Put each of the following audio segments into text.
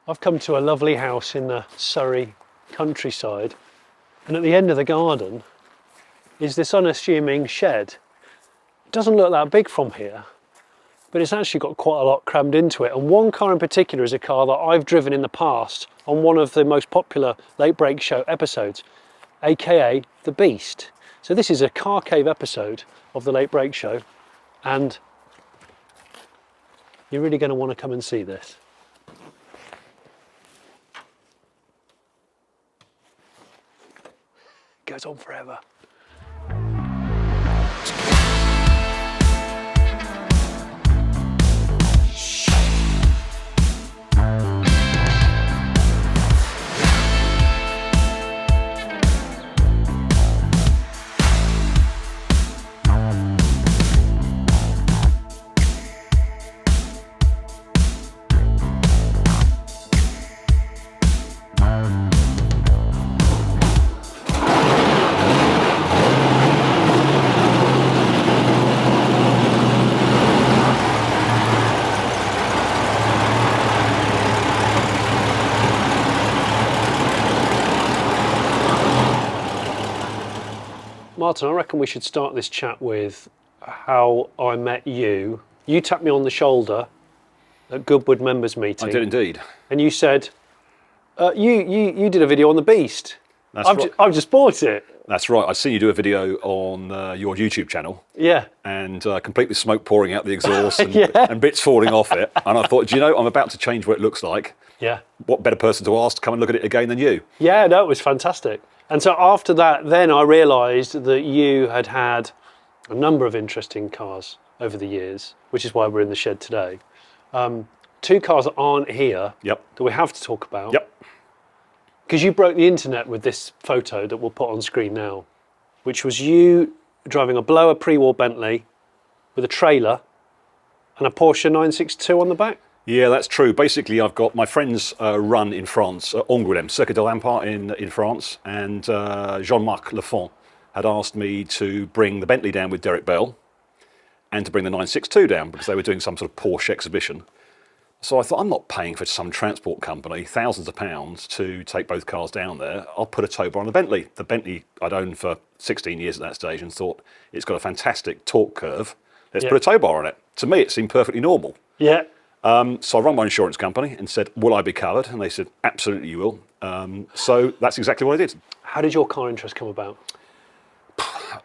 I've come to a lovely house in the Surrey countryside, and at the end of the garden is this unassuming shed. It doesn't look that big from here, but it's actually got quite a lot crammed into it. And one car in particular is a car that I've driven in the past on one of the most popular Late Break Show episodes, aka the Beast. So this is a car cave episode of the Late Break Show, and you're really going to want to come and see this. It goes on forever. Martin, I reckon we should start this chat with how I met you. You tapped me on the shoulder at Goodwood members meeting. I did indeed. And you said, you did a video on the Beast. I've just bought it. That's right. I've seen you do a video on your YouTube channel. Yeah. And complete with smoke pouring out the exhaust and, and bits falling off it. And I thought, do you know, I'm about to change what it looks like. Yeah. What better person to ask to come and look at it again than you? Yeah, no, it was fantastic. And so after that, then I realised that you had had a number of interesting cars over the years, which is why we're in the shed today. Two cars that aren't here that we have to talk about. Yep. Because you broke the internet with this photo that we'll put on screen now, which was you driving a blower pre-war Bentley with a trailer and a Porsche 962 on the back. Yeah, that's true. Basically, I've got my friends run in France, Angoulême, Circuit de l'Empire in France, and Jean-Marc Lafont had asked me to bring the Bentley down with Derek Bell and to bring the 962 down because they were doing some sort of Porsche exhibition. So I thought, I'm not paying for some transport company thousands of pounds to take both cars down there. I'll put a tow bar on the Bentley. The Bentley I'd owned for 16 years at that stage and thought, it's got a fantastic torque curve. Let's put a tow bar on it. To me, it seemed perfectly normal. Yeah. So I rang my insurance company and said, will I be covered? And they said, absolutely you will. So that's exactly what I did. How did your car interest come about?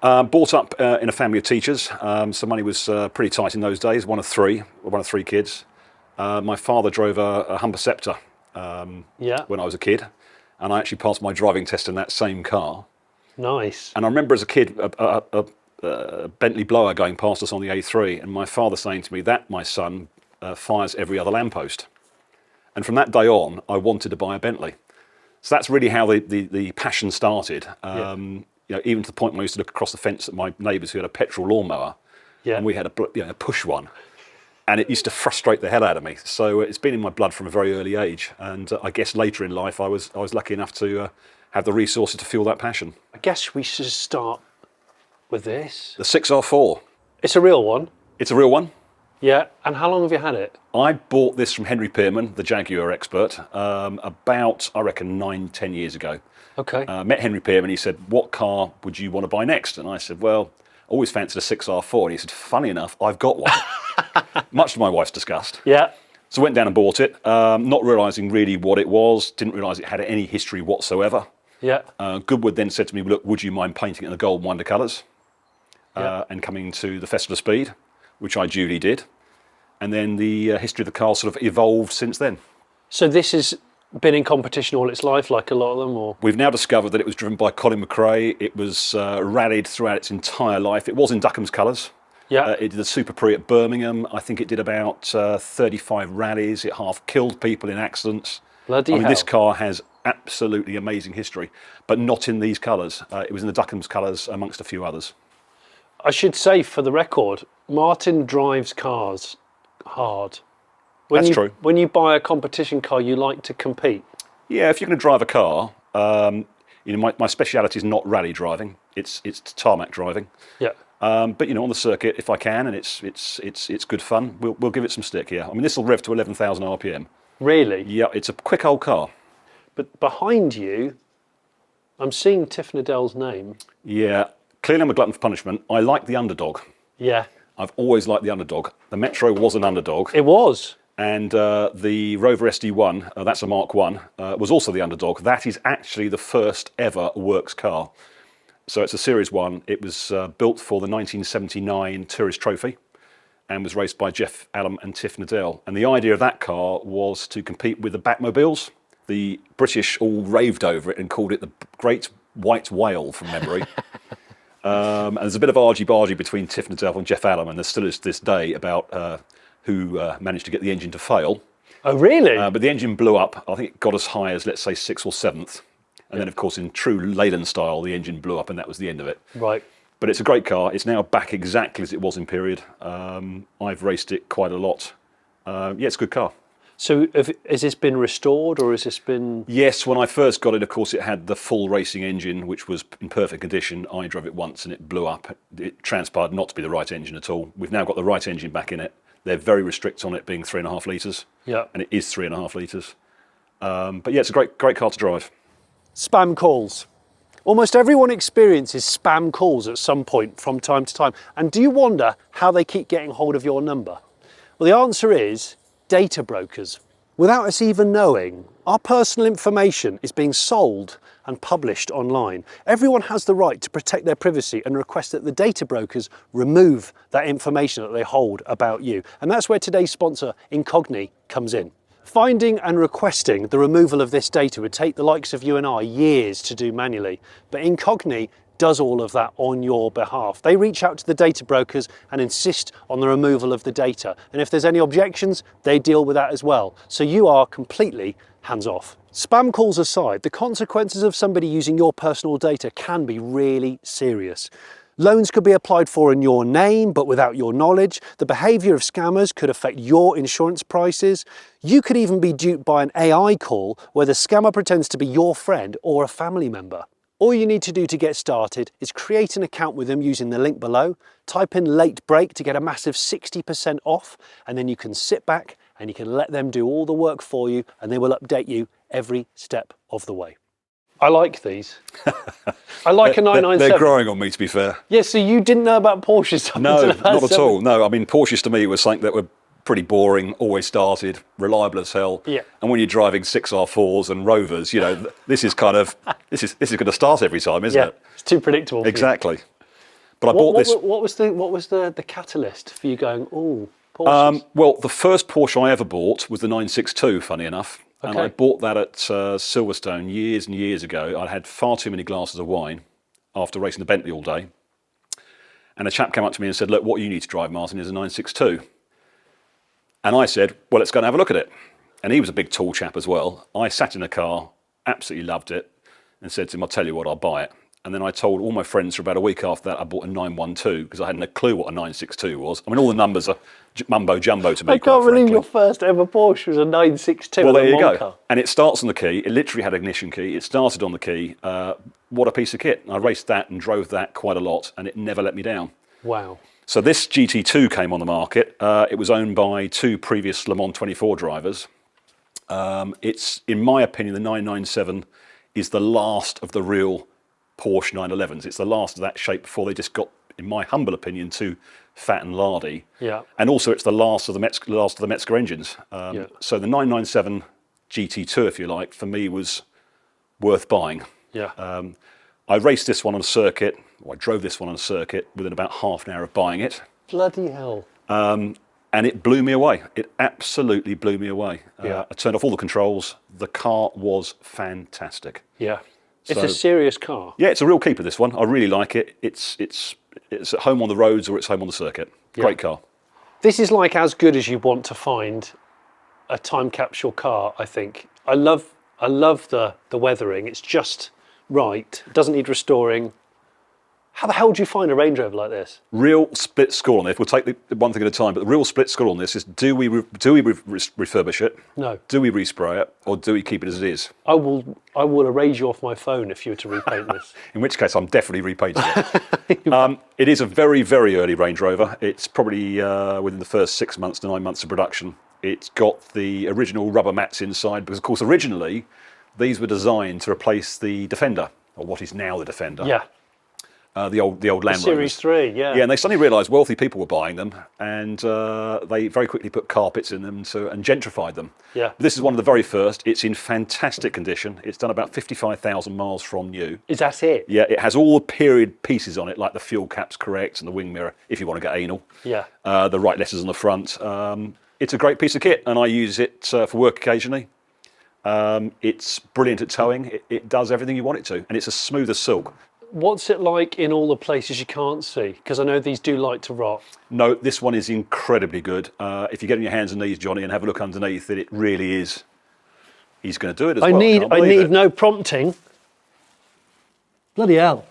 Brought up in a family of teachers. So money was pretty tight in those days, one of three kids. My father drove a Humber Sceptre when I was a kid. And I actually passed my driving test in that same car. Nice. And I remember as a kid, a Bentley blower going past us on the A3 and my father saying to me, that, my son, fires every other lamppost. And from that day on, I wanted to buy a Bentley. So that's really how the passion started. You know, even to the point where I used to look across the fence at my neighbours who had a petrol lawnmower, and we had a push one, and it used to frustrate the hell out of me. So it's been in my blood from a very early age, and I guess later in life I was lucky enough to have the resources to fuel that passion. I guess we should start with this. The 6R4. It's a real one. It's a real one. Yeah, and how long have you had it? I bought this from Henry Pearman, the Jaguar expert, about, I reckon, 9-10 years ago. Okay. Met Henry Pearman, he said, what car would you want to buy next? And I said, well, I always fancied a 6R4. And he said, funny enough, I've got one. Much to my wife's disgust. Yeah. So I went down and bought it, not realising really what it was, didn't realise it had any history whatsoever. Yeah. Goodwood then said to me, look, would you mind painting it in the gold wonder colours? And coming to the Festival of Speed, which I duly did. And then the history of the car sort of evolved since then. So this has been in competition all its life, like a lot of them? Or we've now discovered that it was driven by Colin McRae. It was rallied throughout its entire life. It was in Duckham's colours. Yeah. It did the Super Prix at Birmingham. I think it did about 35 rallies. It half killed people in accidents. Bloody hell. This car has absolutely amazing history, but not in these colours. It was in the Duckham's colours amongst a few others. I should say, for the record, Martin drives cars hard. That's true. When you buy a competition car, you like to compete. Yeah, if you're going to drive a car, you know, my speciality is not rally driving. It's tarmac driving. Yeah. But you know, on the circuit, if I can, and it's good fun, we'll give it some stick. Yeah. I mean, this will rev to 11,000 RPM. Really? Yeah, it's a quick old car. But behind you, I'm seeing Tiff Needell's name. Yeah, clearly I'm a glutton for punishment. I like the underdog. Yeah. I've always liked the underdog. The Metro was an underdog. It was. And the Rover SD1, that's a Mark 1, was also the underdog. That is actually the first ever works car. So it's a Series 1. It was built for the 1979 Tourist Trophy and was raced by Jeff Allen and Tiff Needell. And the idea of that car was to compete with the Batmobiles. The British all raved over it and called it the Great White Whale from memory. And there's a bit of argy-bargy between Tiff Needell and Jeff Allen, and there still is to this day about who managed to get the engine to fail. Oh, really? But the engine blew up. I think it got as high as, let's say, 6th or 7th. And then, of course, in true Leyland style, the engine blew up and that was the end of it. Right. But it's a great car. It's now back exactly as it was in period. I've raced it quite a lot. Yeah, it's a good car. So has this been restored or has this been... Yes, when I first got it, of course, it had the full racing engine, which was in perfect condition. I drove it once and it blew up. It transpired not to be the right engine at all. We've now got the right engine back in it. They're very strict on it being 3.5 litres. Yeah. And it is 3.5 litres. But yeah, it's a great car to drive. Spam calls. Almost everyone experiences spam calls at some point from time to time. And do you wonder how they keep getting hold of your number? Well, the answer is data brokers. Without us even knowing, our personal information is being sold and published online. Everyone has the right to protect their privacy and request that the data brokers remove that information that they hold about you. And that's where today's sponsor, Incogni, comes in. Finding and requesting the removal of this data would take the likes of you and I years to do manually, but Incogni does all of that on your behalf. They reach out to the data brokers and insist on the removal of the data. And if there's any objections, they deal with that as well. So you are completely hands off. Spam calls aside, the consequences of somebody using your personal data can be really serious. Loans could be applied for in your name, but without your knowledge. The behaviour of scammers could affect your insurance prices. You could even be duped by an AI call where the scammer pretends to be your friend or a family member. All you need to do to get started is create an account with them using the link below, type in late break to get a massive 60% off, and then you can sit back and you can let them do all the work for you and they will update you every step of the way. I like these. I like a 997. They're growing on me, to be fair. Yeah, so you didn't know about Porsches? No, not at all. No, I mean, Porsches to me was something that were pretty boring, always started, reliable as hell. Yeah. And when you're driving 6R4s and Rovers, you know, this is kind of, this is going to start every time, isn't it? It's too predictable. Exactly. But I bought this. What was the catalyst for you going, oh, Porsches? Well, the first Porsche I ever bought was the 962, funny enough. Okay. And I bought that at Silverstone years and years ago. I'd had far too many glasses of wine after racing the Bentley all day. And a chap came up to me and said, look, what you need to drive, Martin, is a 962. And I said, well, let's go and have a look at it. And he was a big tall chap as well. I sat in the car, absolutely loved it, and said to him, I'll tell you what, I'll buy it. And then I told all my friends for about a week after that I bought a 912 because I hadn't a clue what a 962 was. I mean, all the numbers are mumbo jumbo to me. I can't believe your first ever Porsche was a 962. Well, there you go. And it starts on the key. It literally had an ignition key. It started on the key. What a piece of kit. I raced that and drove that quite a lot, and it never let me down. Wow. So this GT2 came on the market. It was owned by two previous Le Mans 24 drivers. It's, in my opinion, the 997 is the last of the real Porsche 911s. It's the last of that shape before they just got, in my humble opinion, too fat and lardy. Yeah. And also it's the last of the Metzger engines. So the 997 GT2, if you like, for me was worth buying. Yeah. I raced this one on a circuit, or I drove this one on a circuit within about half an hour of buying it. Bloody hell. And it blew me away. It absolutely blew me away. Yeah. I turned off all the controls. The car was fantastic. Yeah. It's a serious car. Yeah, it's a real keeper, this one. I really like it. It's at home on the roads or it's home on the circuit. Great car. This is like as good as you want to find a time capsule car, I think. I love the weathering. It's just right. It doesn't need restoring. How the hell do you find a Range Rover like this? Real split score on it. We'll take the one thing at a time, but the real split score on this is do we refurbish it? No. Do we respray it? Or do we keep it as it is? I will erase you off my phone if you were to repaint this. In which case, I'm definitely repainting it. It is a very, very early Range Rover. It's probably within the first 6 months to 9 months of production. It's got the original rubber mats inside because, of course, originally these were designed to replace the Defender, or what is now the Defender. Yeah. The old Land Rovers. Series 3, yeah. Yeah, and they suddenly realised wealthy people were buying them, and they very quickly put carpets in them and gentrified them. Yeah. But this is one of the very first. It's in fantastic condition. It's done about 55,000 miles from new. Is that it? Yeah, it has all the period pieces on it, like the fuel cap's correct and the wing mirror, if you want to get anal. Yeah. The right letters on the front. It's a great piece of kit, and I use it for work occasionally. It's brilliant at towing. It does everything you want it to, and it's as smooth as silk. What's it like in all the places you can't see? Because I know these do like to rot. No, this one is incredibly good. If you get on your hands and knees, Johnny, and have a look underneath it, it really is. He's going to do it as well. I need no prompting. Bloody hell.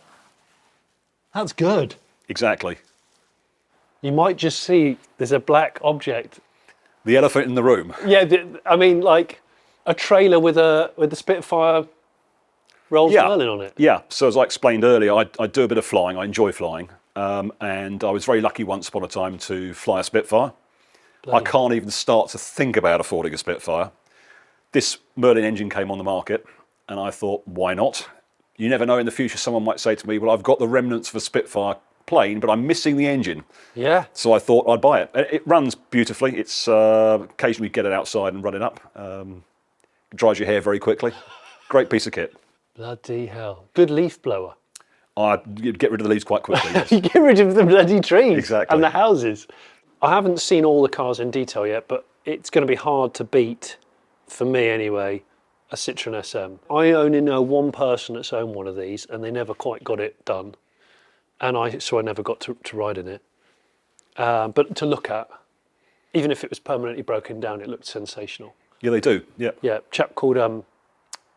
That's good. Exactly. You might just see there's a black object. The elephant in the room. Yeah, I mean, like a trailer with a Spitfire Rolls Merlin on it. Yeah, so as I explained earlier, I do a bit of flying. I enjoy flying. And I was very lucky once upon a time to fly a Spitfire. I can't even start to think about affording a Spitfire. This Merlin engine came on the market, and I thought, why not? You never know, in the future someone might say to me, well, I've got the remnants of a Spitfire plane, but I'm missing the engine. Yeah. So I thought I'd buy it. It runs beautifully. It's occasionally get it outside and run it up. Dries your hair very quickly. Great piece of kit. Bloody hell. Good leaf blower. You'd get rid of the leaves quite quickly. Yes. You get rid of the bloody trees. Exactly. And the houses. I haven't seen all the cars in detail yet, but it's going to be hard to beat, for me anyway, a Citroen SM. I only know one person that's owned one of these, and they never quite got it done. And so I never got to ride in it. But to look at, even if it was permanently broken down, it looked sensational. Yeah, they do. Yeah. Yeah, chap called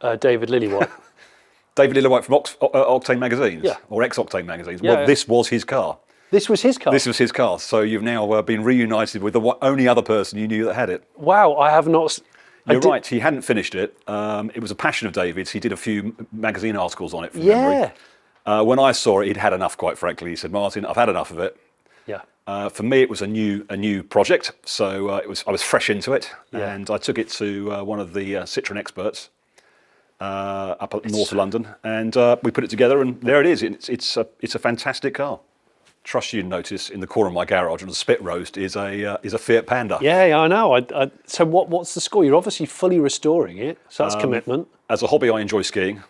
David Lillywhite. David Lillywhite from Octane magazines, Yeah. or ex-Octane magazines. Yeah, Well, yeah. this was his car. This was his car? This was his car. So you've now been reunited with the only other person you knew that had it. Wow, I have not... You're right, he hadn't finished it. It was a passion of David's. He did a few magazine articles on it from memory. When I saw it, he'd had enough, quite frankly. He said, Martin, I've had enough of it. Yeah. For me, it was a new project, so I was fresh into it, Yeah. and I took it to one of the Citroen experts up at north of London, and we put it together, and there it is. It's a fantastic car. Trust you notice in the corner of my garage on the spit roast is a Fiat Panda. Yeah, I know. So what's the score? You're obviously fully restoring it, so that's commitment. As a hobby, I enjoy skiing.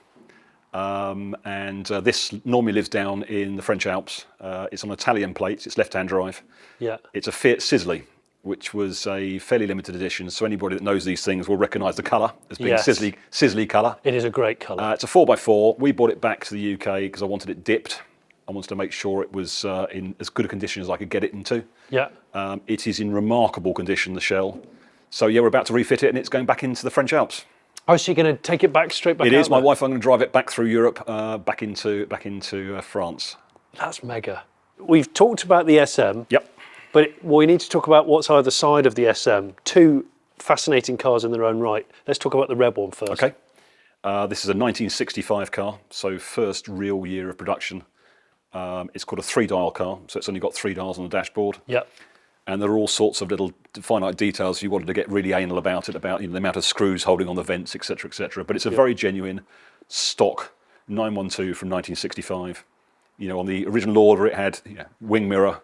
And this normally lives down in the French Alps. It's on Italian plates, it's left-hand drive. Yeah. It's a Fiat SISLEY, which was a fairly limited edition, so anybody that knows these things will recognise the colour as being Yes. SISLEY colour. It is a great colour. It's a 4x4. We brought it back to the UK because I wanted it dipped. I wanted to make sure it was in as good a condition as I could get it into. Yeah. It is in remarkable condition, the shell. So yeah, we're about to refit it, and it's going back into the French Alps. Oh, so you're going to take it back straight back It out is. My there? wife, I'm going to drive it back through Europe, back into France. That's mega. We've talked about the SM. Yep. But we need to talk about what's either side of the SM. Two fascinating cars in their own right. Let's talk about the red one first. Okay. This is a 1965 car, so first real year of production. It's called a 3-dial car, so it's only got 3 dials on the dashboard. Yep. And there are all sorts of little finite details you wanted to get really anal about it, about the amount of screws holding on the vents, etc., etc. But it's a very genuine stock 912 from 1965. On the original order, it had wing mirror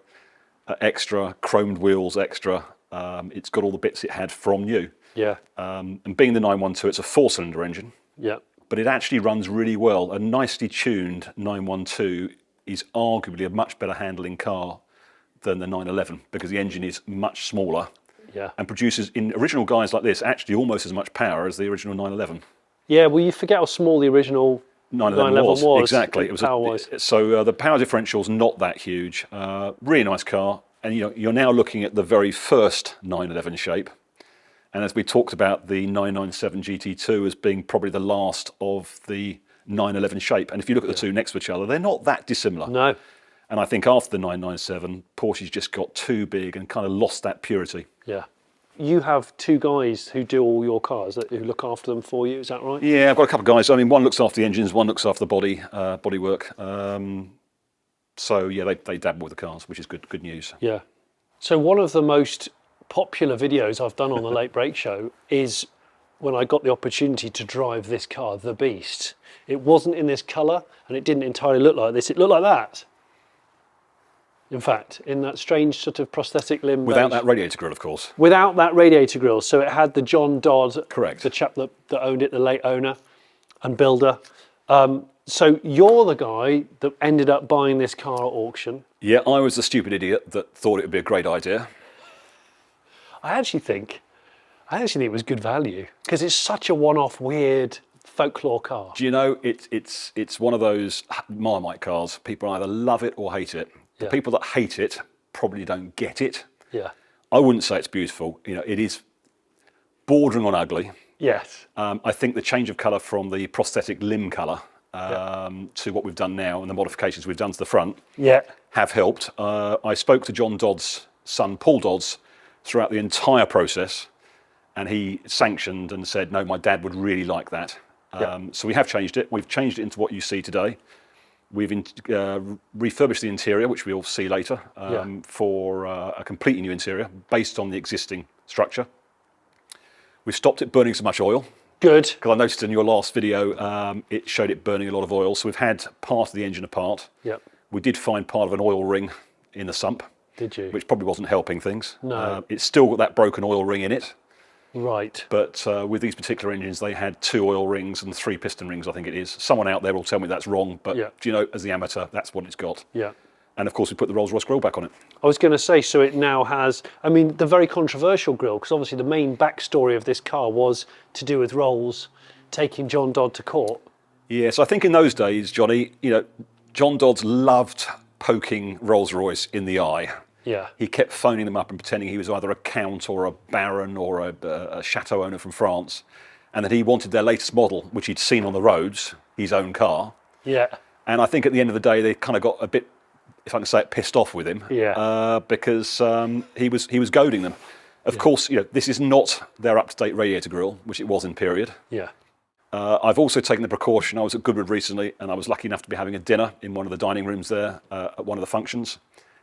extra, chromed wheels extra. It's got all the bits it had from new. Yeah. And being the 912, it's a 4-cylinder engine. Yeah. But it actually runs really well. A nicely tuned 912 is arguably a much better handling car than the 911 because the engine is much smaller and produces, in original guys like this, actually almost as much power as the original 911. Yeah, well, you forget how small the original 911 was. Exactly. It was power-wise. So the power differential's not that huge. Really nice car. And you're now looking at the very first 911 shape. And as we talked about the 997 GT2 as being probably the last of the 911 shape. And if you look at the two next to each other, they're not that dissimilar. No. And I think after the 997, Porsche's just got too big and kind of lost that purity. Yeah. You have two guys who do all your cars, who look after them for you, is that right? Yeah, I've got a couple of guys. I mean, one looks after the engines, one looks after the bodywork. So yeah, they dabble with the cars, which is good news. Yeah. So one of the most popular videos I've done on the Late Break Show is when I got the opportunity to drive this car, the Beast. It wasn't in this colour, and it didn't entirely look like this. It looked like that. In fact, in that strange sort of prosthetic limb. Without that radiator grille, of course. Without that radiator grille. So it had the John Dodd, correct, the chap that owned it, the late owner and builder. So you're the guy that ended up buying this car at auction. Yeah, I was the stupid idiot that thought it would be a great idea. I actually think it was good value because it's such a one-off, weird folklore car. Do you know, it's one of those Marmite cars. People either love it or hate it. The people that hate it probably don't get it. Yeah. I wouldn't say it's beautiful. You know, it is bordering on ugly. Yes. I think the change of colour from the prosthetic limb colour to what we've done now and the modifications we've done to the front have helped. I spoke to John Dodd's son, Paul Dodds, throughout the entire process, and he sanctioned and said, no, my dad would really like that. So we have changed it. We've changed it into what you see today. We've refurbished the interior, which we'll see later, for a completely new interior based on the existing structure. We've stopped it burning so much oil. Good. Because I noticed in your last video, it showed it burning a lot of oil. So we've had part of the engine apart. Yep. We did find part of an oil ring in the sump. Did you? Which probably wasn't helping things. No. It's still got that broken oil ring in it. Right. But with these particular engines, they had 2 oil rings and 3 piston rings, I think it is. Someone out there will tell me that's wrong, but do you know, as the amateur, that's what it's got. Yeah. And of course, we put the Rolls-Royce grille back on it. I was going to say, so it now has, I mean, the very controversial grille, because obviously the main backstory of this car was to do with Rolls taking John Dodd to court. Yes, I think in those days, Johnny, you know, John Dodds loved poking Rolls-Royce in the eye. Yeah. He kept phoning them up and pretending he was either a count or a baron or a chateau owner from France, and that he wanted their latest model, which he'd seen on the roads, his own car. Yeah. And I think at the end of the day, they kind of got a bit, if I can say it, pissed off with him. Yeah. Because he was goading them. Of course, you know, this is not their up-to-date radiator grille, which it was in period. Yeah. I've also taken the precaution. I was at Goodwood recently, and I was lucky enough to be having a dinner in one of the dining rooms there at one of the functions.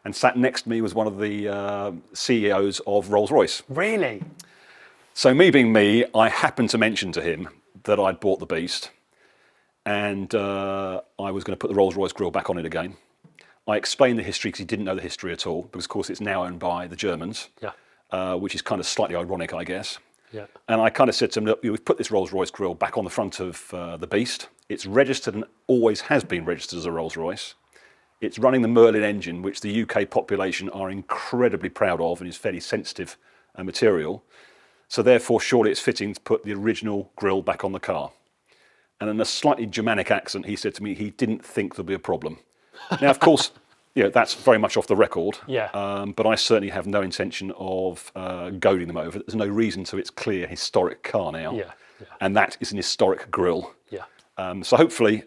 And sat next to me was one of the CEOs of Rolls-Royce. Really? So me being me, I happened to mention to him that I'd bought the Beast, and I was going to put the Rolls-Royce grille back on it again. I explained the history because he didn't know the history at all, because of course it's now owned by the Germans, which is kind of slightly ironic, I guess. Yeah. And I kind of said to him, look, we've put this Rolls-Royce grille back on the front of the Beast. It's registered and always has been registered as a Rolls-Royce. It's running the Merlin engine, which the UK population are incredibly proud of and is fairly sensitive material. So therefore, surely it's fitting to put the original grille back on the car. And in a slightly Germanic accent, he said to me he didn't think there'd be a problem. Now, of course, you know, that's very much off the record. Yeah. But I certainly have no intention of goading them over. There's no reason to. It's clear historic car now. Yeah. And that is an historic grille. Yeah. So hopefully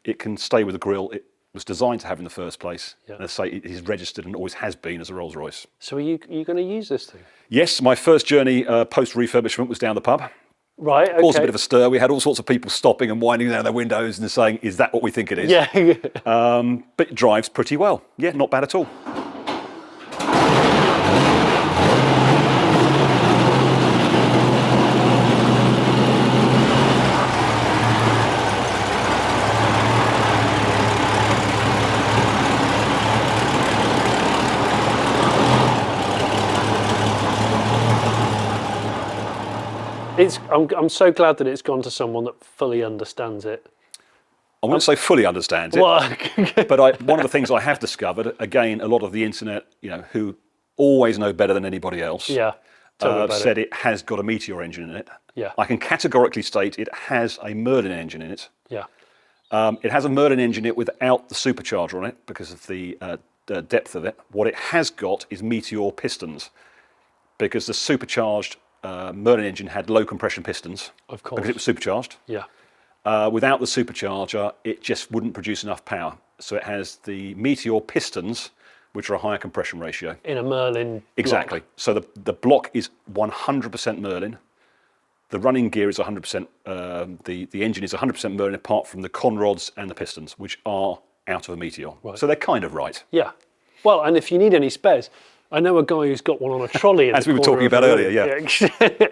it can stay with the grille it was designed to have in the first place. And as I say, it is registered and always has been as a Rolls-Royce. So are you going to use this thing? Yes, my first journey post-refurbishment was down the pub. Right, okay. Caused a bit of a stir. We had all sorts of people stopping and winding down their windows and saying, is that what we think it is? Yeah. But it drives pretty well. Yeah, not bad at all. I'm so glad that it's gone to someone that fully understands it. I wouldn't say fully understands it, but one of the things I have discovered, again, a lot of the internet, you know, who always know better than anybody else, said it has got a Meteor engine in it. Yeah. I can categorically state it has a Merlin engine in it. Yeah. It has a Merlin engine in it without the supercharger on it because of the depth of it. What it has got is Meteor pistons, because the supercharged Merlin engine had low compression pistons. Of course. Because it was supercharged. Yeah. Without the supercharger, it just wouldn't produce enough power. So it has the Meteor pistons, which are a higher compression ratio. In a Merlin Exactly. block. So the block is 100% Merlin. The running gear is 100%, the engine is 100% Merlin, apart from the conrods and the pistons, which are out of a Meteor. Right. So they're kind of right. Yeah. Well, and if you need any spares, I know a guy who's got one on a trolley. As we were talking about earlier, yeah.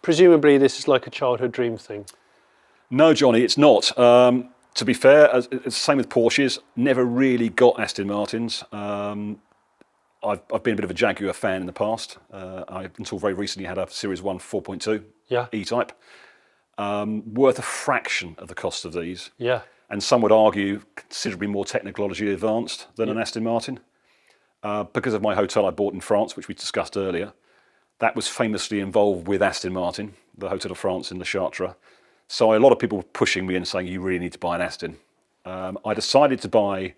Presumably this is like a childhood dream thing. No, Johnny, it's not. To be fair, it's the same with Porsches. Never really got Aston Martins. I've been a bit of a Jaguar fan in the past. Until very recently had a Series 1 4.2 E-Type. Worth a fraction of the cost of these. Yeah. And some would argue considerably more technologically advanced than an Aston Martin. Because of my hotel I bought in France, which we discussed earlier, that was famously involved with Aston Martin, the Hotel de France in the Chartres. So a lot of people were pushing me and saying, you really need to buy an Aston. I decided to buy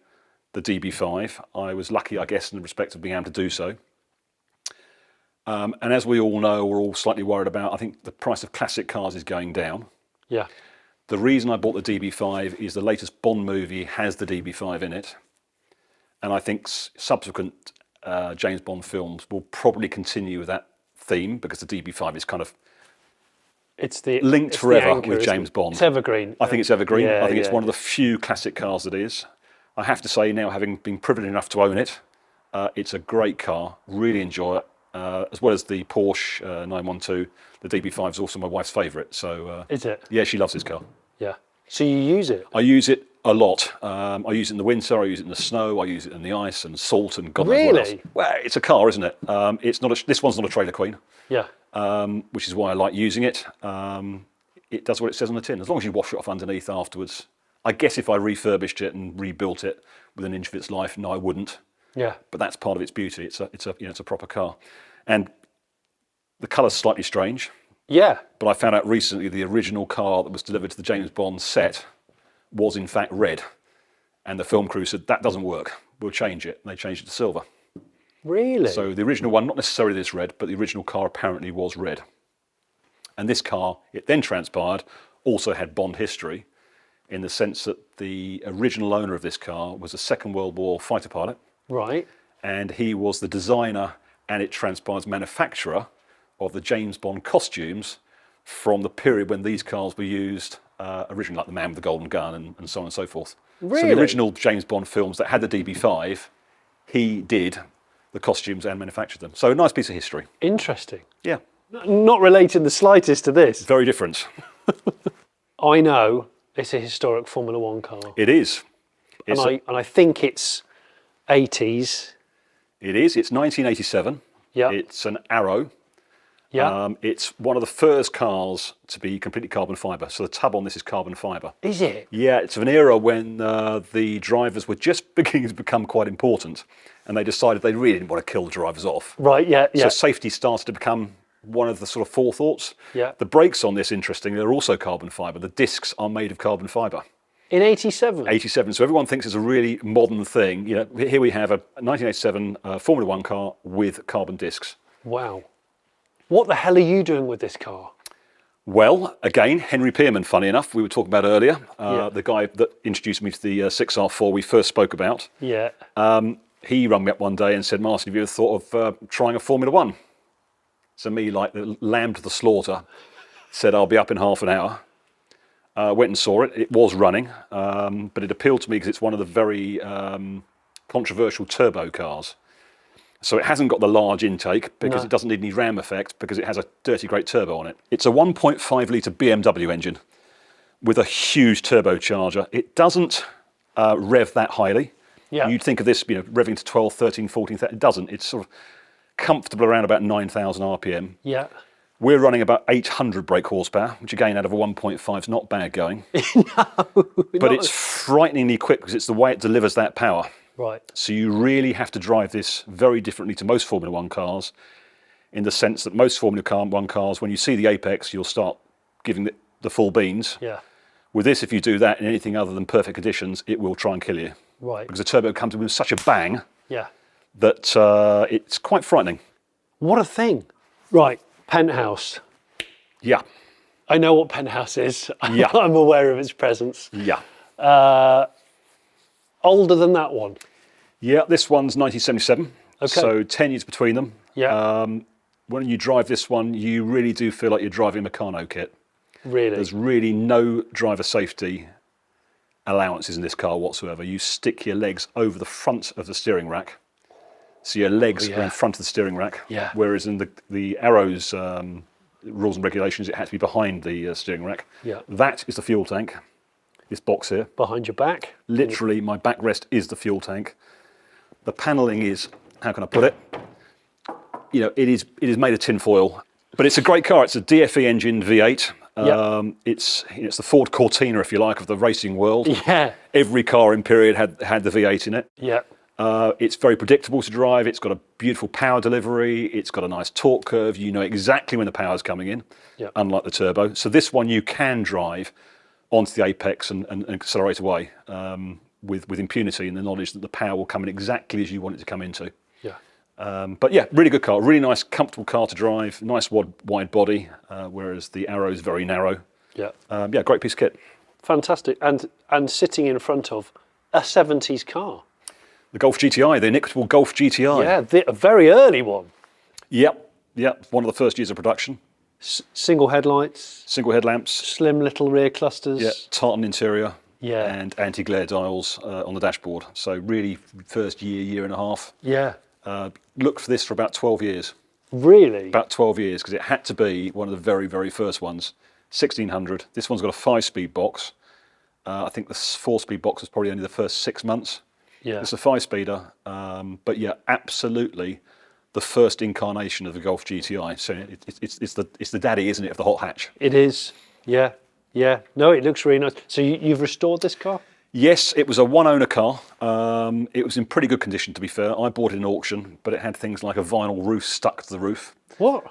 the DB5. I was lucky, I guess, in respect of being able to do so. And as we all know, we're all slightly worried about, I think the price of classic cars is going down. Yeah. The reason I bought the DB5 is the latest Bond movie has the DB5 in it. And I think subsequent James Bond films will probably continue with that theme because the DB5 is kind of linked forever with James Bond. It's evergreen. I think it's evergreen. Yeah, I think it's one of the few classic cars that is. I have to say now, having been privileged enough to own it, it's a great car. Really enjoy it. As well as the Porsche 912, the DB5 is also my wife's favourite. So is it? Yeah, she loves this car. Yeah. So you use it? I use it a lot. I use it in the winter, I use it in the snow, I use it in the ice and salt and God knows what else. Well, it's a car, isn't it? It's not. This one's not a trailer queen. Yeah. Which is why I like using it. It does what it says on the tin, as long as you wash it off underneath afterwards. I guess if I refurbished it and rebuilt it within an inch of its life, no, I wouldn't. Yeah. But that's part of its beauty. It's a proper car, and the colour's slightly strange. Yeah. But I found out recently the original car that was delivered to the James Bond set was in fact red, and the film crew said that doesn't work. We'll change it, and they changed it to silver. Really? So the original one, not necessarily this red, but the original car apparently was red. And this car, it then transpired, also had Bond history, in the sense that the original owner of this car was a Second World War fighter pilot. Right. And he was the designer, and it transpires manufacturer, of the James Bond costumes from the period when these cars were used originally, like the Man with the Golden Gun and so on and so forth. Really? So the original James Bond films that had the DB5, he did the costumes and manufactured them. So a nice piece of history. Interesting. Yeah. Not related the slightest to this. Very different. I know it's a historic Formula One car. It is. And I think it's 80s. It is. It's 1987. Yeah. It's an Arrow. Yeah. It's one of the first cars to be completely carbon fibre. So the tub on this is carbon fibre. Is it? Yeah, it's of an era when the drivers were just beginning to become quite important, and they decided they really didn't want to kill the drivers off. Right, yeah, yeah. So safety started to become one of the sort of forethoughts. Yeah. The brakes on this, interestingly, are also carbon fibre. The discs are made of carbon fibre. In 87? 87. So everyone thinks it's a really modern thing. You know, here we have a 1987 Formula One car with carbon discs. Wow. What the hell are you doing with this car? Well, again, Henry Pearman, funny enough, we were talking about earlier, the guy that introduced me to the 6R4 we first spoke about. Yeah. He rang me up one day and said, Martin, have you ever thought of trying a Formula One? So me, like the lamb to the slaughter, said, I'll be up in half an hour. Went and saw it. It was running, but it appealed to me because it's one of the very controversial turbo cars. So it hasn't got the large intake because it doesn't need any ram effect because it has a dirty great turbo on it. It's a 1.5 litre BMW engine with a huge turbocharger. It doesn't rev that highly. Yeah. You'd think of this, you know, revving to 12, 13, 14, it doesn't. It's sort of comfortable around about 9,000 RPM. Yeah. We're running about 800 brake horsepower, which again, out of a 1.5 is not bad going. But it's frighteningly quick because it's the way it delivers that power. Right. So you really have to drive this very differently to most Formula One cars, in the sense that most Formula One cars, when you see the apex, you'll start giving the full beans. Yeah. With this, if you do that in anything other than perfect conditions, it will try and kill you. Right. Because the turbo comes in with such a bang Yeah. that it's quite frightening. What a thing. Right. Penthouse. Yeah. I know what Penthouse is. Yeah. I'm aware of its presence. Yeah. Older than that one. Yeah, this one's 1977. Okay. So 10 years between them. Yeah. When you drive this one, you really do feel like you're driving a Meccano kit. Really? There's really no driver safety allowances in this car whatsoever. You stick your legs over the front of the steering rack So your legs are in front of the steering rack. Yeah. Whereas in the Arrows rules and regulations, it had to be behind the steering rack. Yeah. That is the fuel tank. This box here. Behind your back. Literally, my backrest is the fuel tank. The panelling is, how can I put it? You know, it is made of tin foil, but it's a great car. It's a DFE engine V8. It's the Ford Cortina, if you like, of the racing world. Yeah. Every car in period had the V8 in it. Yeah. It's very predictable to drive. It's got a beautiful power delivery. It's got a nice torque curve. You know exactly when the power's coming in, unlike the turbo. So this one you can drive onto the apex and accelerate away with impunity and the knowledge that the power will come in exactly as you want it to come into. But yeah, really good car, really nice, comfortable car to drive, nice wide body, whereas the Arrow is very narrow. Yeah, great piece of kit. Fantastic, and sitting in front of a 70s car. The Golf GTI, the inimitable Golf GTI. Yeah, a very early one. Yep, one of the first years of production. Single headlights. Single headlamps. Slim little rear clusters. Yeah, tartan interior. Yeah. And anti-glare dials on the dashboard. So really, first year and a half. Yeah. Looked for this for about 12 years. Really? About 12 years, because it had to be one of the very, very first ones. 1600. This one's got a 5-speed box. I think the 4-speed box was probably only the first 6 months. Yeah. It's a 5-speeder, but yeah, absolutely the first incarnation of the Golf GTI. So it's the daddy, isn't it, of the hot hatch? It is. Yeah. Yeah. No, it looks really nice. So you've restored this car? Yes, it was a one-owner car. It was in pretty good condition, to be fair. I bought it in auction, but it had things like a vinyl roof stuck to the roof. What?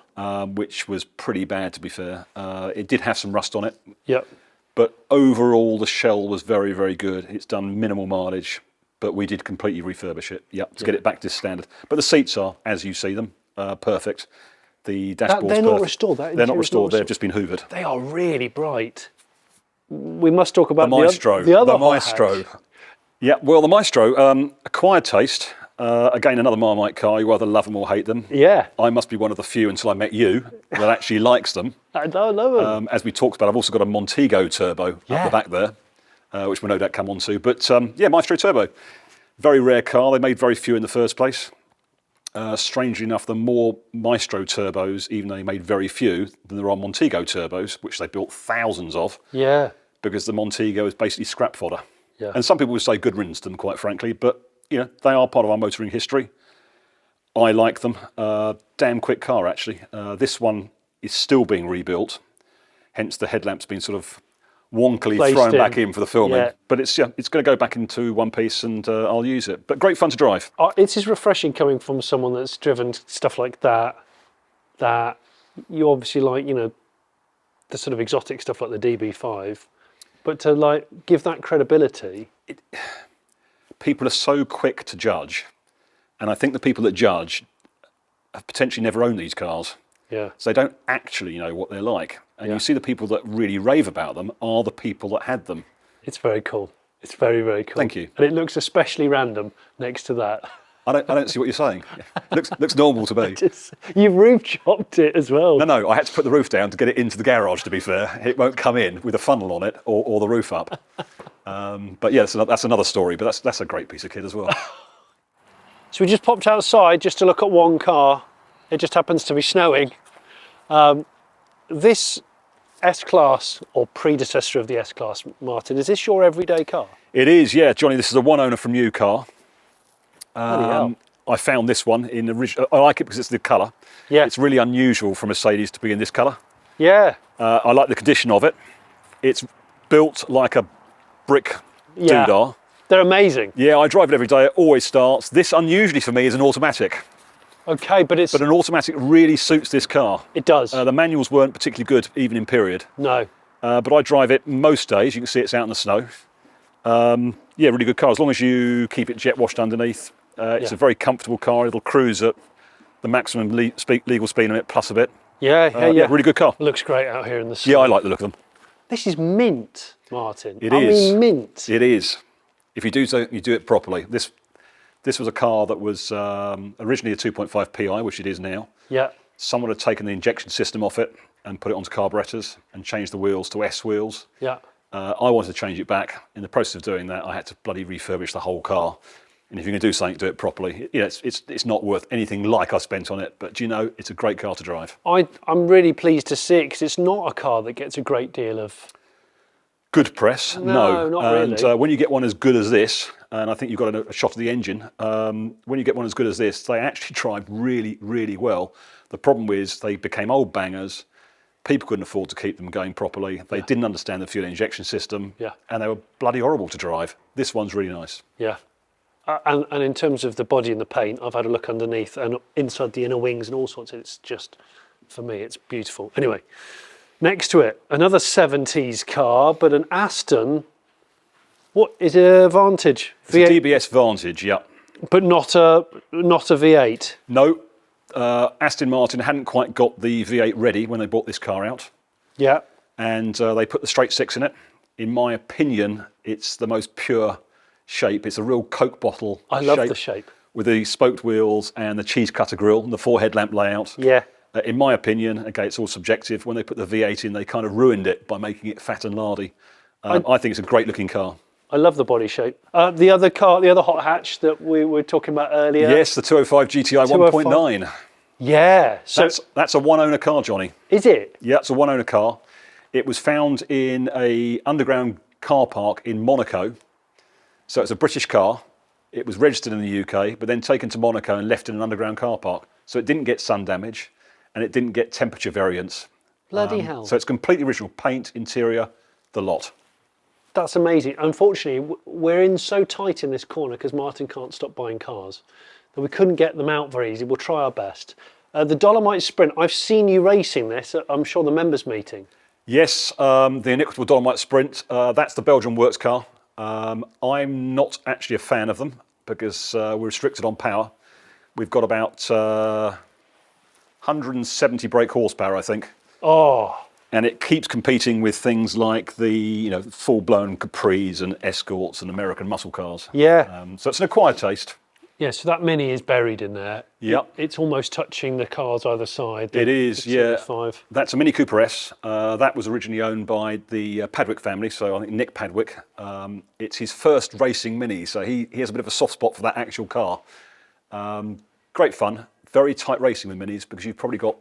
Which was pretty bad, to be fair. It did have some rust on it. Yep. But overall, the shell was very, very good. It's done minimal mileage, but we did completely refurbish it, to get it back to standard. But the seats are, as you see them, perfect. The dashboard's They're perfect. not restored, They're not restored, they've just been hoovered. They are really bright. We must talk about the Maestro. the other the Maestro. Yeah, well, the Maestro, acquired taste. Again, another Marmite car. You either love them or hate them. Yeah. I must be one of the few until I met you that actually likes them. I don't love them. As we talked about, I've also got a Montego turbo up the back there, which we'll no doubt come on to. But yeah, Maestro turbo. Very rare car. They made very few in the first place. Strangely enough, the more Maestro turbos, even though they made very few, than there are Montego turbos, which they built thousands of. Yeah. Because the Montego is basically scrap fodder. Yeah. And some people would say good riddance to them, quite frankly, but you know, they are part of our motoring history. I like them. Damn quick car, actually. This one is still being rebuilt, hence the headlamp's been sort of wonkily thrown back in for the filming. Yeah. But it's going to go back into one piece, and I'll use it. But great fun to drive. It is refreshing coming from someone that's driven stuff like that. That you obviously like, you know, the sort of exotic stuff like the DB5, but to like give that credibility. People are so quick to judge, and I think the people that judge have potentially never owned these cars. Yeah. So they don't actually know what they're like. And you see the people that really rave about them are the people that had them. It's very cool. It's very, very cool. Thank you. And it looks especially random next to that. I don't see what you're saying. Looks normal to me. You've roof chopped it as well. No, I had to put the roof down to get it into the garage, to be fair. It won't come in with a funnel on it or the roof up. But yeah, that's another story, but that's a great piece of kit as well. So we just popped outside just to look at one car. It just happens to be snowing. This S-Class, or predecessor of the S-Class, Martin, is this your everyday car? It is, yeah, Johnny. This is a one-owner from new car. I found this one in original. I like it because it's the colour. Yeah. It's really unusual for Mercedes to be in this colour. Yeah. I like the condition of it. It's built like a brick doodah. They're amazing. Yeah, I drive it every day. It always starts. This, unusually for me, is an automatic. Okay, but an automatic really suits this car. It does. The manuals weren't particularly good, even in period. No. But I drive it most days. You can see it's out in the snow. Yeah, really good car. As long as you keep it jet washed underneath. It's a very comfortable car. It'll cruise at the maximum legal speed limit plus a bit. Yeah, really good car. Looks great out here in the sun. Yeah, I like the look of them. This is mint, Martin. It is. I mean, mint. It is. If you do so, you do it properly. This was a car that was originally a 2.5 PI, which it is now. Yeah. Someone had taken the injection system off it and put it onto carburetors and changed the wheels to S wheels. Yeah. I wanted to change it back. In the process of doing that, I had to bloody refurbish the whole car. And if you're going to do something, do it properly. You know, it's not worth anything like I spent on it, but do you know, it's a great car to drive. I'm really pleased to see it because it's not a car that gets a great deal of... Good press, no. Not really. And when you get one as good as this, and I think you've got a shot of the engine, when you get one as good as this, they actually drive really, really well. The problem is they became old bangers. People couldn't afford to keep them going properly. They didn't understand the fuel injection system, and they were bloody horrible to drive. This one's really nice. Yeah. And in terms of the body and the paint, I've had a look underneath and inside the inner wings and all sorts. It's just, for me, it's beautiful. Anyway, next to it, another 70s car, but an Aston. What is it? A Vantage? It's a DBS Vantage, yeah. But not a V8. No, Aston Martin hadn't quite got the V8 ready when they brought this car out. Yeah. And they put the straight six in it. In my opinion, it's the most pure shape. It's a real Coke bottle shape. I love the shape. With the spoked wheels and the cheese cutter grille and the 4 headlamp layout. Yeah. In my opinion, okay, it's all subjective. When they put the V8 in, they kind of ruined it by making it fat and lardy. I think it's a great looking car. I love the body shape. The other car, the other hot hatch that we were talking about earlier. Yes, the 205 GTI 1.9. Yeah. So that's a one-owner car, Johnny. Is it? Yeah, it's a one-owner car. It was found in a underground car park in Monaco. So it's a British car. It was registered in the UK, but then taken to Monaco and left in an underground car park. So it didn't get sun damage, and it didn't get temperature variance. Bloody hell. So it's completely original paint, interior, the lot. That's amazing. Unfortunately, we're in so tight in this corner because Martin can't stop buying cars that we couldn't get them out very easy. We'll try our best. The Dolomite Sprint, I've seen you racing this at, I'm sure, the members meeting. Yes, the Incogni Dolomite Sprint, that's the Belgian works car. I'm not actually a fan of them because we're restricted on power. We've got about 170 brake horsepower, I think. Oh. And it keeps competing with things like the full-blown Capris and Escorts and American muscle cars. Yeah. So it's an acquired taste. Yeah, so that Mini is buried in there. Yeah. It's almost touching the cars either side. It is, yeah. 65. That's a Mini Cooper S. That was originally owned by the Padwick family, so I think Nick Padwick. It's his first racing Mini, so he has a bit of a soft spot for that actual car. Great fun. Very tight racing with Minis because you've probably got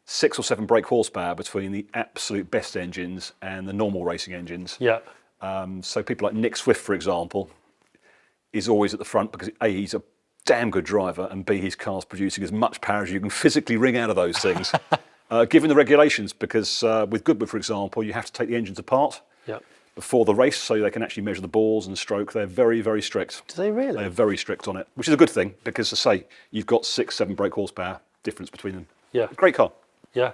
6 or 7 brake horsepower between the absolute best engines and the normal racing engines. Yeah. So people like Nick Swift, for example, is always at the front because A, he's a damn good driver, and B, his car's producing as much power as you can physically wring out of those things, given the regulations, because with Goodwood, for example, you have to take the engines apart before the race so they can actually measure the balls and stroke. They're very, very strict. Do they really? They're very strict on it, which is a good thing because, as I say, you've got 6, 7 brake horsepower difference between them. Yeah. Great car. Yeah.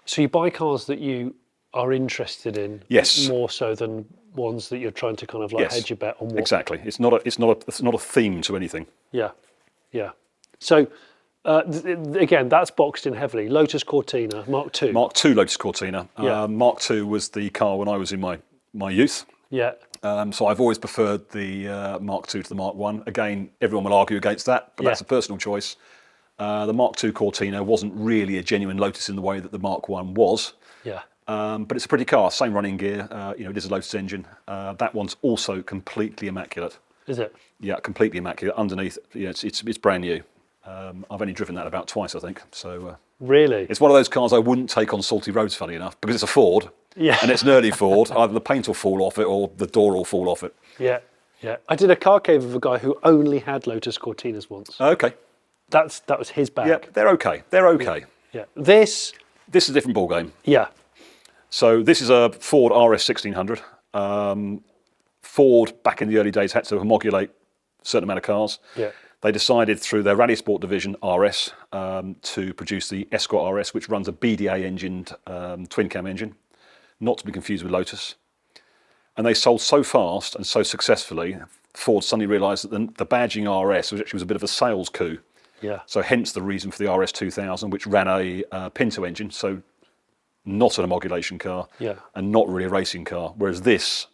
So you buy cars that you are interested in, yes, more so than ones that you're trying to kind of like hedge your bet on. What... Exactly. It's not a theme to anything. Yeah, yeah. So again, that's boxed in heavily. Lotus Cortina, Mark II. Mark II Lotus Cortina. Mark II was the car when I was in my youth. Yeah. So I've always preferred the Mark II to the Mark I. Again, everyone will argue against that, but that's a personal choice. The Mark II Cortina wasn't really a genuine Lotus in the way that the Mark I was. Yeah. But it's a pretty car, same running gear. It is a Lotus engine. That one's also completely immaculate. Is it? Yeah, completely immaculate. Underneath, it's brand new. I've only driven that about twice, I think. So really, it's one of those cars I wouldn't take on salty roads, funny enough, because it's a Ford. Yeah. And it's an early Ford. Either the paint will fall off it or the door will fall off it. Yeah, yeah. I did a car cave with a guy who only had Lotus Cortinas once. Okay. That was his bag. Yeah, they're okay. They're okay. Yeah. This is a different ball game. Yeah. So this is a Ford RS 1600. Ford, back in the early days, had to homologate a certain amount of cars. Yeah. They decided through their Rally Sport division, RS, to produce the Escort RS, which runs a BDA-engined twin-cam engine, not to be confused with Lotus. And they sold so fast and so successfully, Ford suddenly realised that the badging RS was a bit of a sales coup. Yeah. So hence the reason for the RS 2000, which ran a Pinto engine, so not an homologation car, and not really a racing car. Whereas this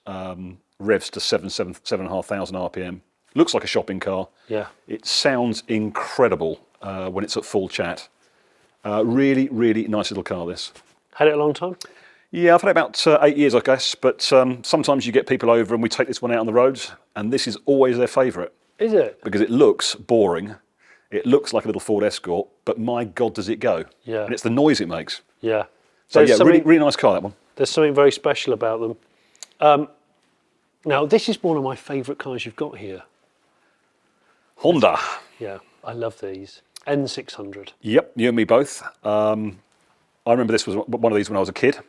revs to 7,500 RPM. Looks like a shopping car. Yeah. It sounds incredible when it's at full chat. Really, really nice little car, this. Had it a long time? Yeah, I've had it about 8 years, I guess. But sometimes you get people over and we take this one out on the roads, and this is always their favourite. Is it? Because it looks boring. It looks like a little Ford Escort, but my God, does it go. Yeah. And it's the noise it makes. Yeah. So yeah, really nice car, that one. There's something very special about them. Now, this is one of my favourite cars you've got here. Honda. Yeah, I love these. N600. Yep, you and me both. I remember this was one of these when I was a kid.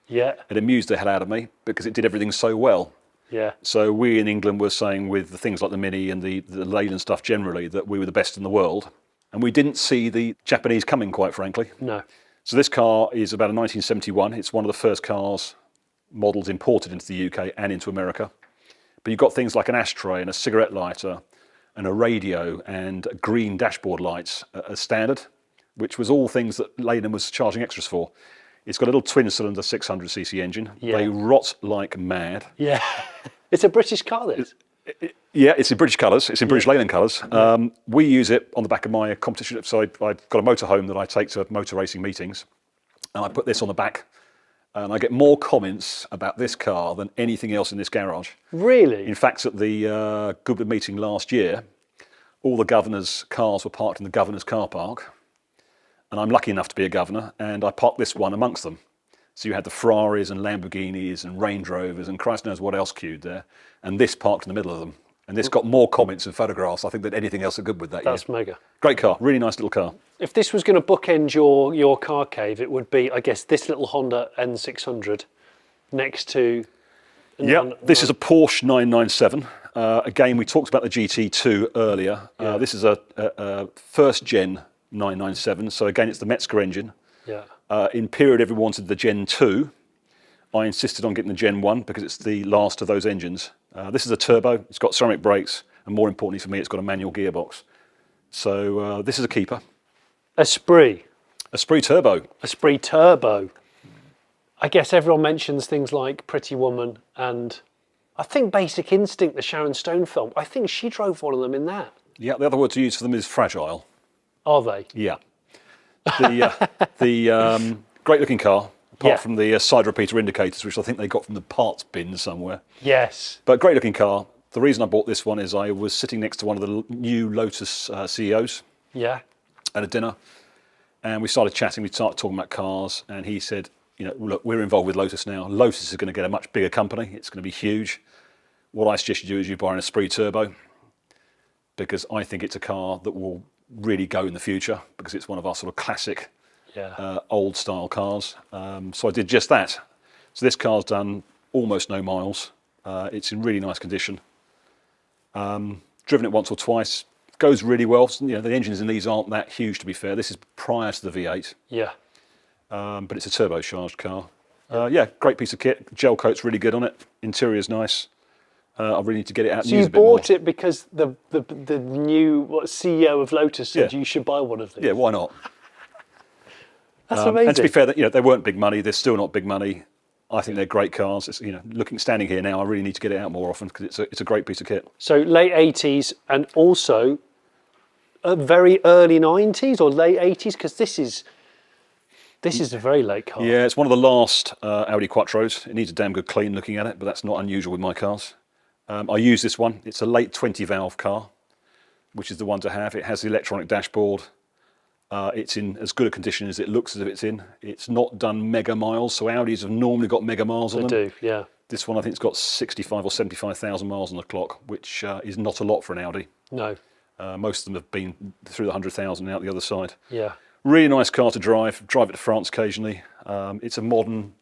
Yeah. It amused the hell out of me because it did everything so well. Yeah. So we in England were saying with the things like the Mini and the Leyland stuff generally that we were the best in the world. And we didn't see the Japanese coming, quite frankly. No. So this car is about a 1971. It's one of the first models imported into the UK and into America. But you've got things like an ashtray and a cigarette lighter and a radio and green dashboard lights as standard, which was all things that Leyland was charging extras for. It's got a little twin-cylinder 600cc engine. Yeah. They rot like mad. Yeah. It's a British car, this. Yeah, it's in British colours. It's in British Leyland colours. We use it on the back of my competition. So I've got a motorhome that I take to motor racing meetings, and I put this on the back. And I get more comments about this car than anything else in this garage. Really? In fact, at the Goodwood meeting last year, all the governor's cars were parked in the governor's car park. And I'm lucky enough to be a governor, and I parked this one amongst them. So you had the Ferraris and Lamborghinis and Range Rovers and Christ knows what else queued there. And this parked in the middle of them. And this got more comments and photographs, I think, than anything else at Goodwood that year. That's mega. Great car, really nice little car. If this was going to bookend your car cave, it would be, I guess, this little Honda N600 next to... Yeah, this is a Porsche 997. Again, we talked about the GT2 earlier. This is a first gen 997. So again, it's the Metzger engine. Yeah. In period, everyone wanted the Gen 2. I insisted on getting the Gen 1 because it's the last of those engines. This is a turbo. It's got ceramic brakes, and more importantly for me, it's got a manual gearbox. So this is a keeper. Esprit. Esprit Turbo. Esprit Turbo. I guess everyone mentions things like Pretty Woman and I think Basic Instinct, the Sharon Stone film. I think she drove one of them in that. Yeah, the other word to use for them is fragile. Are they? Yeah. The great looking car, apart from the side repeater indicators, which I think they got from the parts bin somewhere. Yes. But great looking car. The reason I bought this one is I was sitting next to one of the new Lotus CEOs at a dinner, and we started chatting, we started talking about cars, and he said, you know, look, we're involved with Lotus now. Lotus is going to get a much bigger company. It's going to be huge. What I suggest you do is you buy an Esprit Turbo, because I think it's a car that will really go in the future, because it's one of our sort of classic old style cars. So I did just that. So this car's done almost no miles. It's in really nice condition. Driven it once or twice. Goes really well. You know, the engines in these aren't that huge, to be fair. This is prior to the V8. Yeah. But it's a turbocharged car. Yeah, great piece of kit. Gel coat's really good on it. Interior's nice. I really need to get it out and use it a bit more. So you bought it because the new CEO of Lotus said you should buy one of these? Yeah, why not? That's amazing. And to be fair, you know, they weren't big money. They're still not big money. I think they're great cars. It's, you know, standing here now, I really need to get it out more often because it's a great piece of kit. So late 80s and also very early 90s or late 80s, because this is a very late car. Yeah, it's one of the last Audi Quattros. It needs a damn good clean looking at it, but that's not unusual with my cars. I use this one. It's a late 20 valve car, which is the one to have. It has the electronic dashboard. It's in as good a condition as it looks as if it's in. It's not done mega miles, so Audis have normally got mega miles on them. They do, yeah. This one I think it's got 65 or 75,000 miles on the clock, which is not a lot for an Audi. No. Most of them have been through the 100,000 and out the other side. Yeah. Really nice car to drive. Drive it to France occasionally. It's a modern,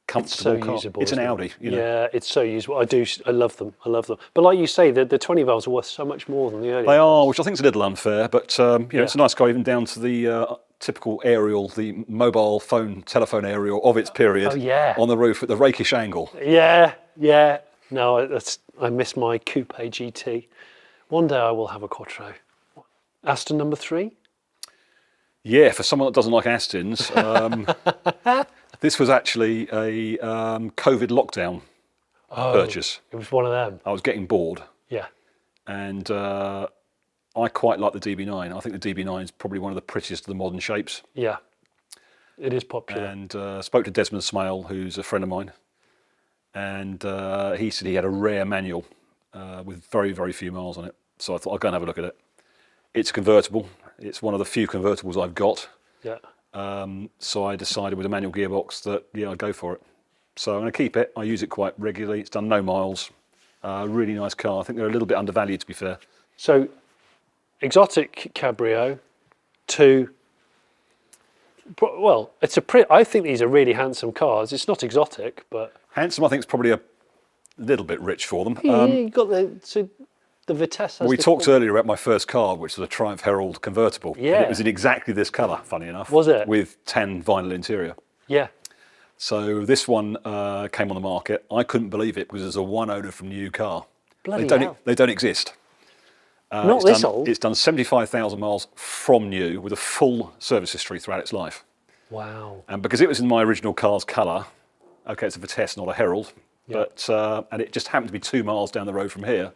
comfortable car. Usable, it's an Audi. You know. Yeah, it's so usable. I love them. I love them. But like you say, the 20 valves are worth so much more than the earlier. They are, which I think is a little unfair. But you know, it's a nice car, even down to the typical aerial, the mobile phone, telephone aerial of its period. Oh yeah. On the roof at the rakish angle. Yeah, yeah. No, I miss my Coupe GT. One day I will have a Quattro. Aston number 3. Yeah, for someone that doesn't like Astons, this was actually a COVID lockdown purchase. It was one of them. I was getting bored. Yeah. And I quite like the DB9. I think the DB9 is probably one of the prettiest of the modern shapes. Yeah, it is popular. And spoke to Desmond Smale, who's a friend of mine, and he said he had a rare manual with very, very few miles on it. So I thought I'll go and have a look at it. It's a convertible. It's one of the few convertibles I've got. Yeah. So I decided with a manual gearbox that, yeah, I'd go for it. So I'm going to keep it. I use it quite regularly. It's done no miles. Really nice car. I think they're a little bit undervalued, to be fair. So, exotic cabrio to, well, it's I think these are really handsome cars. It's not exotic, but Handsome, I think, is probably a little bit rich for them. yeah, you got the Vitesse. We talked earlier about my first car, which was a Triumph Herald convertible. Yeah. And it was in exactly this colour, funny enough. Was it? With tan vinyl interior. Yeah. So this one came on the market. I couldn't believe it because it's a one owner from new car. Bloody hell. They don't exist. Not this old. It's done 75,000 miles from new with a full service history throughout its life. Wow. And because it was in my original car's colour, okay, it's a Vitesse, not a Herald, but and it just happened to be 2 miles down the road from here,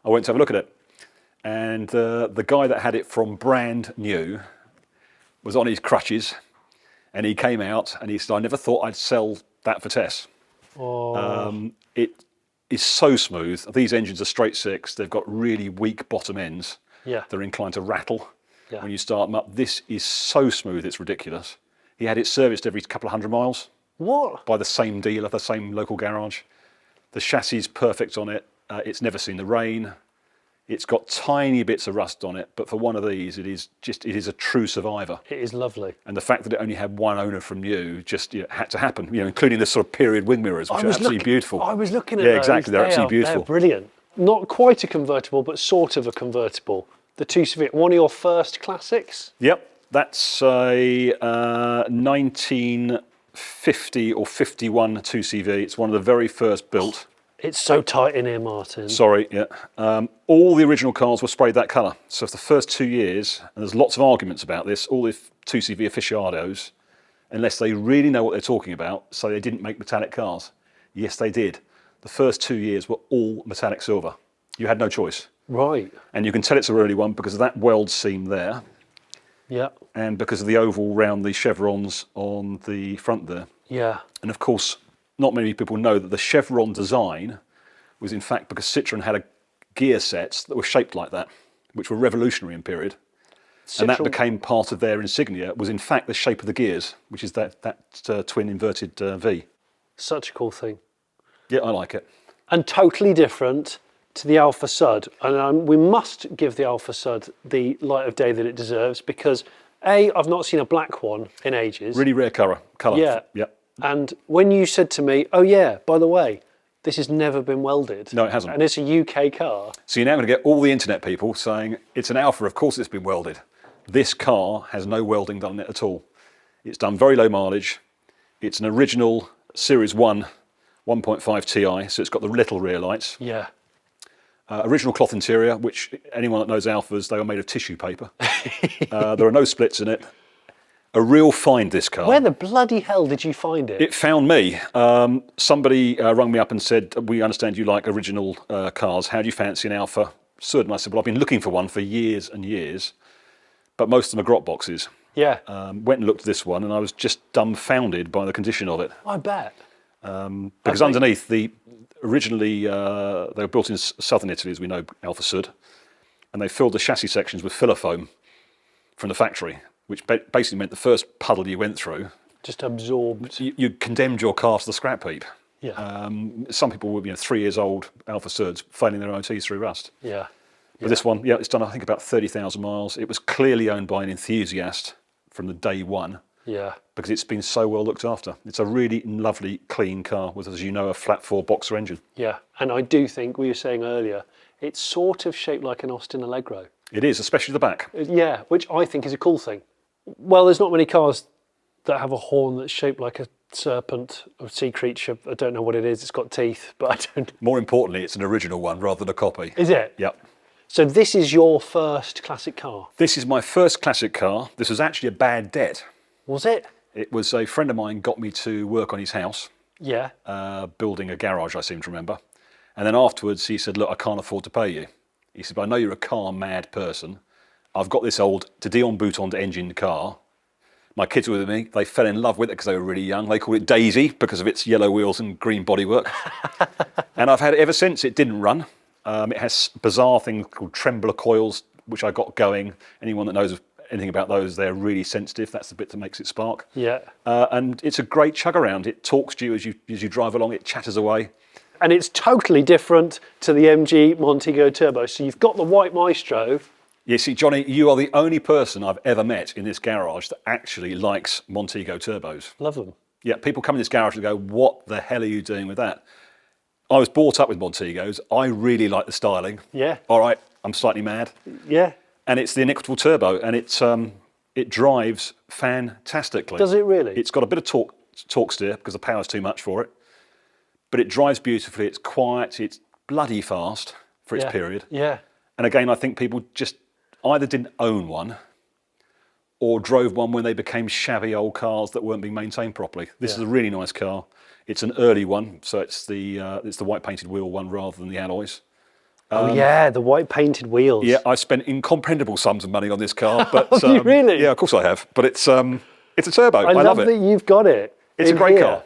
I went to have a look at it. And the guy that had it from brand new was on his crutches, and he came out and he said, I never thought I'd sell that Vitesse. Oh. It is so smooth. These engines are straight six. They've got really weak bottom ends. Yeah. They're inclined to rattle Yeah. when you start them up. This is so smooth, it's ridiculous. He had it serviced every couple of 100 miles What? by the same dealer, the same local garage. The chassis is perfect on it. It's never seen the rain. It's got tiny bits of rust on it, but for one of these, it is a true survivor. It is lovely. And the fact that it only had one owner from new just had to happen, including the sort of period wing mirrors, which are absolutely beautiful. I was looking at Yeah, those. exactly. They're absolutely beautiful. They're brilliant. Not quite a convertible, but sort of a convertible. The 2CV, one of your first classics? Yep, that's a 1950 or 51 2CV. It's one of the very first built. It's so tight in here, Martin. Sorry, yeah. All the original cars were sprayed that colour. So for the first 2 years, and there's lots of arguments about this, all the 2CV aficionados, unless they really know what they're talking about, say they didn't make metallic cars. Yes, they did. The first 2 years were all metallic silver. You had no choice. Right. And you can tell it's a early one because of that weld seam there, Yeah. and because of the oval round the chevrons on the front there. Yeah. And of course, not many people know that the chevron design was in fact because Citroen had gear sets that were shaped like that, which were revolutionary in period. And that became part of their insignia, was in fact the shape of the gears, which is that twin inverted V. Such a cool thing. Yeah, I like it. And totally different to the Alfa Sud. And we must give the Alfa Sud the light of day that it deserves because A, I've not seen a black one in ages. Really rare colour. Yeah. Yeah. And when you said to me, oh yeah, by the way, this has never been welded. No, it hasn't. And it's a UK car. So you're now going to get all the internet people saying, it's an Alfa, of course it's been welded. This car has no welding done in it at all. It's done very low mileage. It's an original Series 1 1.5 Ti, so it's got the little rear lights. Yeah. Original cloth interior, which anyone that knows Alfas, they are made of tissue paper. There are no splits in it. A real find, this car. Where the bloody hell did you find it? It found me. Somebody rung me up and said, we understand you like original cars. How do you fancy an Alfa Sud? And I said, well, I've been looking for one for years and years, but most of them are grot boxes. Yeah. Went and looked at this one, and I was just dumbfounded by the condition of it. I bet. Because underneath, originally they were built in southern Italy, as we know, Alfa Sud, and they filled the chassis sections with filler foam from the factory, which basically meant the first puddle you went through, Just absorbed. you condemned your car to the scrap heap. Yeah. Some people were 3 years old Alfa Suds failing their MOTs through rust. Yeah. But this one, yeah, it's done I think about 30,000 miles. It was clearly owned by an enthusiast from the day one. Yeah. Because it's been so well looked after. It's a really lovely, clean car with, as you know, a flat 4 boxer engine. Yeah. And I do think, we were saying earlier, it's sort of shaped like an Austin Allegro. It is, especially the back. Yeah, which I think is a cool thing. Well, there's not many cars that have a horn that's shaped like a serpent or sea creature. I don't know what it is. It's got teeth, but I don't. More importantly, it's an original one rather than a copy. Is it? Yep. So this is your first classic car? This is my first classic car. This was actually a bad debt. Was it? It was a friend of mine got me to work on his house, Yeah. building a garage, I seem to remember. And then afterwards he said, look, I can't afford to pay you. He said, but I know you're a car mad person. I've got this old Dion Bouton engine car. My kids were with me. They fell in love with it because they were really young. They called it Daisy because of its yellow wheels and green bodywork. And I've had it ever since. It didn't run. It has bizarre things called trembler coils, which I got going. Anyone that knows anything about those, they're really sensitive. That's the bit that makes it spark. Yeah. And it's a great chug around. It talks to you as you drive along. It chatters away. And it's totally different to the MG Montego Turbo. So you've got the white Maestro. Yeah, see, Johnny, you are the only person I've ever met in this garage that actually likes Montego turbos. Love them. Yeah, people come in this garage and go, what the hell are you doing with that? I was brought up with Montegos. I really like the styling. Yeah. All right, I'm slightly mad. Yeah. And it's the inequitable turbo, and it drives fantastically. Does it really? It's got a bit of torque steer because the power's too much for it. But it drives beautifully, it's quiet, it's bloody fast for its period. Yeah. And again, I think people just either didn't own one or drove one when they became shabby old cars that weren't being maintained properly. This is a really nice car. It's an early one, so it's the white painted wheel one rather than the alloys. Oh yeah, the white painted wheels. Yeah, I spent incomprehensible sums of money on this car. But Have you really? Yeah, of course I have. But it's a turbo. I love love it. that you've got it. It's a great car.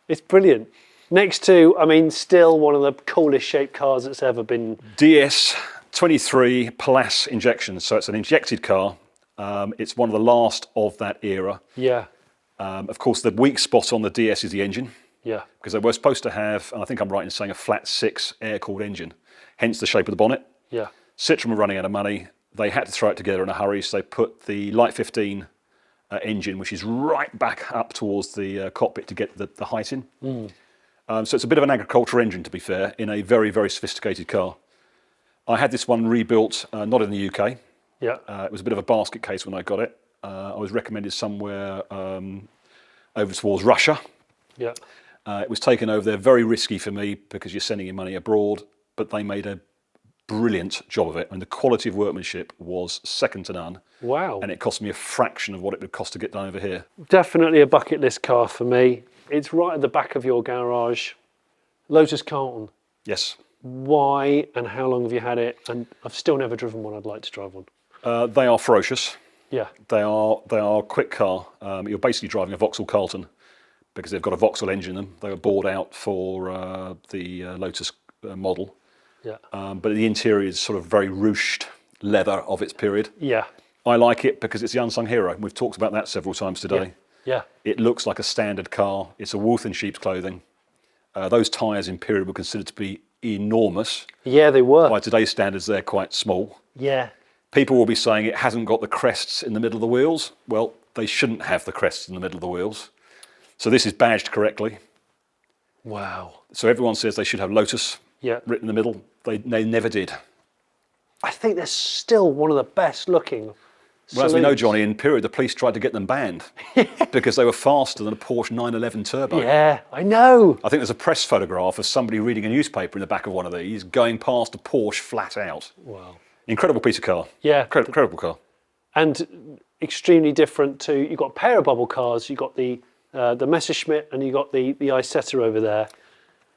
It's brilliant. Next to, I mean, still one of the coolest shaped cars that's ever been. DS23 Palace injection. So it's an injected car. It's one of the last of that era. Yeah. Of course, the weak spot on the DS is the engine. Yeah. Because they were supposed to have, and I think I'm right in saying, a flat 6 air-cooled engine, hence the shape of the bonnet. Yeah. Citroen were running out of money. They had to throw it together in a hurry, so they put the Light 15 engine, which is right back up towards the cockpit to get the height in. So it's a bit of an agriculture engine, to be fair, in a very, very sophisticated car. I had this one rebuilt, not in the UK. Yeah. It was a bit of a basket case when I got it. I was recommended somewhere over towards Russia. Yeah. It was taken over there, very risky for me because you're sending your money abroad, but they made a brilliant job of it. And the quality of workmanship was second to none. Wow. And it cost me a fraction of what it would cost to get done over here. Definitely a bucket list car for me. It's right at the back of your garage. Lotus Carlton. Yes. Why and how long have you had it? And I've still never driven one. I'd like to drive one. They are ferocious. Yeah. They are a quick car. You're basically driving a Vauxhall Carlton because they've got a Vauxhall engine in them. They were bored out for the Lotus model. Yeah. But the interior is sort of very ruched leather of its period. Yeah. I like it because it's the unsung hero. We've talked about that several times today. Yeah. It looks like a standard car. It's a wolf in sheep's clothing. Those tyres in period were considered to be enormous. Yeah, they were. By today's standards, they're quite small. Yeah. People will be saying it hasn't got the crests in the middle of the wheels. Well, they shouldn't have the crests in the middle of the wheels. So this is badged correctly. Wow. So everyone says they should have Lotus written in the middle. They never did. I think they're still one of the best looking. Well, as we know, Johnny, in period, the police tried to get them banned because they were faster than a Porsche 911 Turbo. Yeah, I know. I think there's a press photograph of somebody reading a newspaper in the back of one of these going past a Porsche flat out. Wow. Incredible piece of car. Yeah. Incredible car. And extremely different to, you've got a pair of bubble cars, you've got the Messerschmitt and you've got the Isetta over there.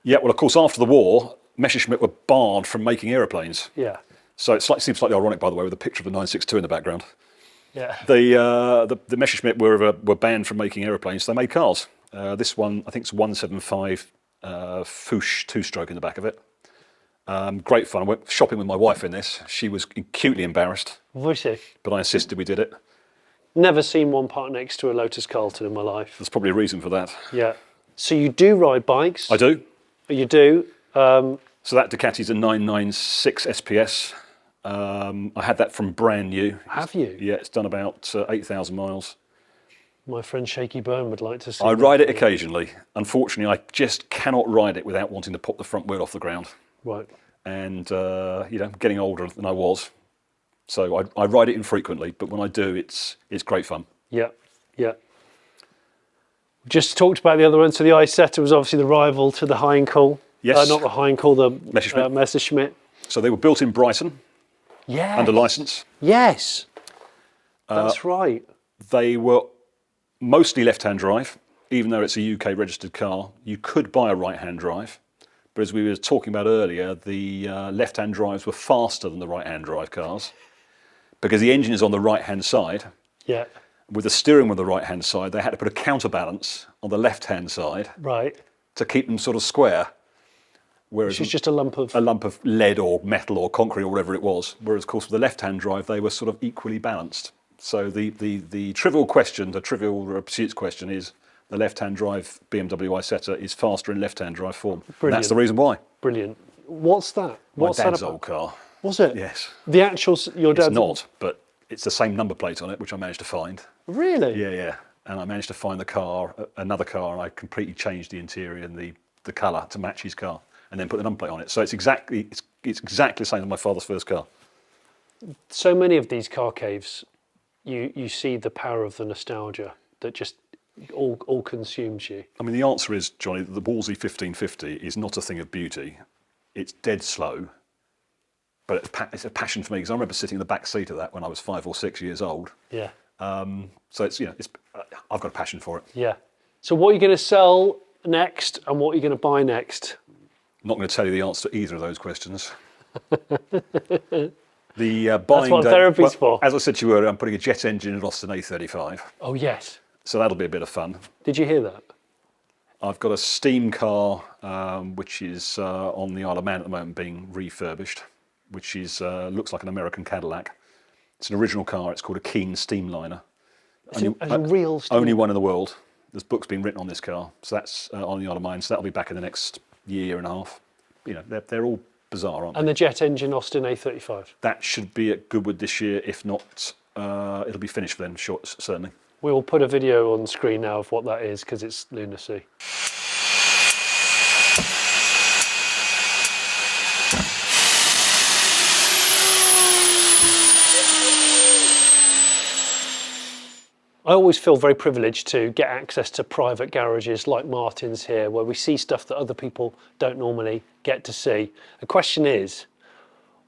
Yeah, well, of course, after the war, Messerschmitt were barred from making aeroplanes. Yeah. So it seems slightly ironic, by the way, with a picture of the 962 in the background. Yeah. The Messerschmitt were banned from making aeroplanes. They made cars. This one, I think it's 175 Fouche two-stroke in the back of it. Great fun. I went shopping with my wife in this. She was acutely embarrassed. Was she? But I insisted we did it. Never seen one parked next to a Lotus Carlton in my life. There's probably a reason for that. Yeah. So you do ride bikes? I do. You do. So that Ducati's a 996 SPS. I had that from brand new. Have you? Yeah, it's done about 8,000 miles. My friend Shaky Byrne would like to see I ride it occasionally. Unfortunately, I just cannot ride it without wanting to pop the front wheel off the ground. Right. And, getting older than I was. So I ride it infrequently, but when I do, it's great fun. Yeah, yeah. Just talked about the other one. So the Isetta was obviously the rival to the Heinkel. Yes. Not the Heinkel, the Messerschmitt. Messerschmitt. So they were built in Brighton. Yeah. Under licence. Yes. That's right. They were mostly left-hand drive, even though it's a UK registered car. You could buy a right-hand drive, but as we were talking about earlier, the left-hand drives were faster than the right-hand drive cars because the engine is on the right-hand side. Yeah. With the steering on the right-hand side, they had to put a counterbalance on the left-hand side Right. to keep them sort of square. Whereas Which is just a lump of... lead or metal or concrete or whatever it was. Whereas, of course, with the left-hand drive, they were sort of equally balanced. So the trivial question, the trivial pursuits question is the left-hand drive BMW Isetta is faster in left-hand drive form. That's the reason why. Brilliant. What's that? What's My dad's that old car. Was it? Yes. The actual... Your dad's... It's not, but it's the same number plate on it, which I managed to find. Really? Yeah, yeah. And I managed to find the car, another car, and I completely changed the interior and the colour to match his car, and then put the number plate on it. So it's exactly the same as my father's first car. So many of these car caves, you see the power of the nostalgia that just all consumes you. I mean, the answer is, Johnny, that the Wolseley 1550 is not a thing of beauty. It's dead slow, but it's a passion for me, because I remember sitting in the back seat of that when I was 5 or 6 years old. Yeah. So it's, I've got a passion for it. Yeah. So what are you going to sell next, and what are you going to buy next? I'm not going to tell you the answer to either of those questions. The That's buying what therapy's for. As I said to you earlier, I'm putting a jet engine in an Austin A35. Oh, yes. So that'll be a bit of fun. Did you hear that? I've got a steam car, which is on the Isle of Man at the moment being refurbished, which is looks like an American Cadillac. It's an original car. It's called a Keen Steamliner. A real steam... Only one in the world. There's books being written on this car. So that's on the Isle of Man. So that'll be back in the next year and a half. They're all bizarre, aren't they? And the jet engine Austin A35? That should be at Goodwood this year. If not, it'll be finished for then, certainly. We will put a video on screen now of what that is, because it's lunacy. I always feel very privileged to get access to private garages like Martin's here, where we see stuff that other people don't normally get to see. The question is,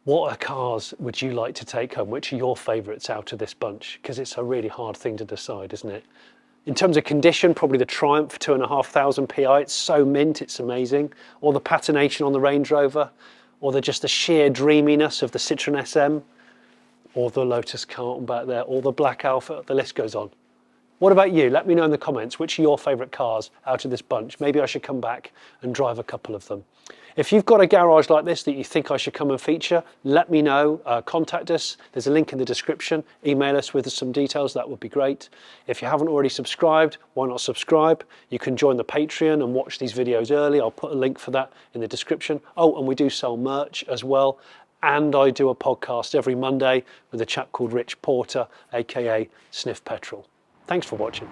what cars would you like to take home? Which are your favourites out of this bunch? Because it's a really hard thing to decide, isn't it? In terms of condition, probably the Triumph 2,500 PI. It's so mint, it's amazing. Or the patination on the Range Rover, or just the sheer dreaminess of the Citroen SM, or the Lotus Carton back there, or the Black Alpha. The list goes on. What about you? Let me know in the comments, which are your favourite cars out of this bunch? Maybe I should come back and drive a couple of them. If you've got a garage like this that you think I should come and feature, let me know. Contact us. There's a link in the description. Email us with some details. That would be great. If you haven't already subscribed, why not subscribe? You can join the Patreon and watch these videos early. I'll put a link for that in the description. Oh, and we do sell merch as well. And I do a podcast every Monday with a chap called Rich Porter, aka Sniff Petrol. Thanks for watching.